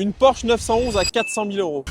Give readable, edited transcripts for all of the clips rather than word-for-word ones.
Une Porsche 911 à 400 000 euros.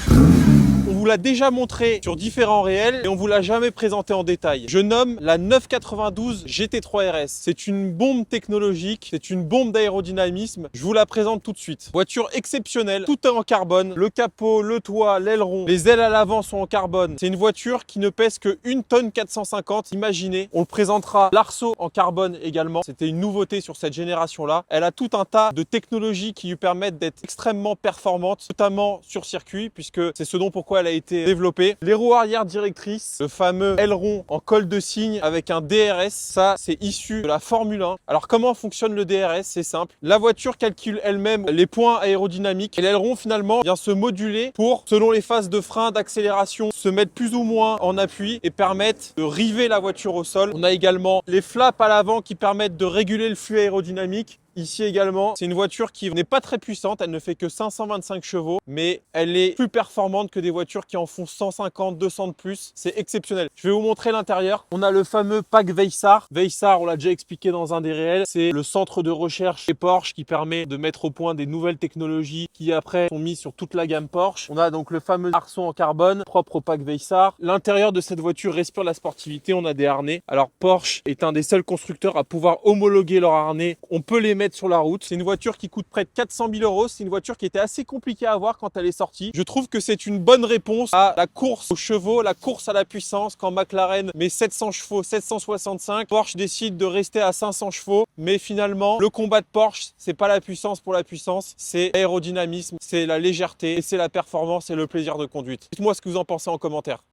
On vous l'a déjà montré sur différents réels et on vous l'a jamais présenté en détail. Je nomme la 992 GT3 RS. C'est une bombe technologique, c'est une bombe d'aérodynamisme. Je vous la présente tout de suite. Voiture exceptionnelle, tout est en carbone. Le capot, le toit, l'aileron, les ailes à l'avant sont en carbone. C'est une voiture qui ne pèse que 1 tonne 450. Imaginez, on le présentera l'arceau en carbone également. C'était une nouveauté sur cette génération-là. Elle a tout un tas de technologies qui lui permettent d'être extrêmement performante, notamment sur circuit, puisque c'est ce dont pourquoi elle a été développée. Les roues arrière directrices, le fameux aileron en colle de cygne avec un DRS, ça c'est issu de la Formule 1. Alors comment fonctionne le DRS? C'est simple. La voiture calcule elle-même les points aérodynamiques et l'aileron finalement vient se moduler pour, selon les phases de frein, d'accélération, se mettre plus ou moins en appui et permettre de river la voiture au sol. On a également les flaps à l'avant qui permettent de réguler le flux aérodynamique. Ici également, c'est une voiture qui n'est pas très puissante, elle ne fait que 525 chevaux, mais elle est plus performante que des voitures qui en font 150, 200 de plus. C'est exceptionnel. Je vais vous montrer l'intérieur. On a le fameux pack Veysar. Veysar, on l'a déjà expliqué dans un des réels, c'est le centre de recherche chez Porsche qui permet de mettre au point des nouvelles technologies qui après sont mises sur toute la gamme Porsche. On a donc le fameux arceau en carbone propre au pack Veysar. L'intérieur de cette voiture respire la sportivité, on a des harnais. Alors Porsche est un des seuls constructeurs à pouvoir homologuer leurs harnais. On peut les mettre sur la route. C'est une voiture qui coûte près de 400 000 euros. C'est une voiture qui était assez compliquée à avoir quand elle est sortie. Je trouve que c'est une bonne réponse à la course aux chevaux, la course à la puissance. Quand McLaren met 700 chevaux, 765, Porsche décide de rester à 500 chevaux. Mais finalement, le combat de Porsche, c'est pas la puissance pour la puissance, c'est l'aérodynamisme, c'est la légèreté, et c'est la performance et le plaisir de conduite. Dites-moi ce que vous en pensez en commentaire.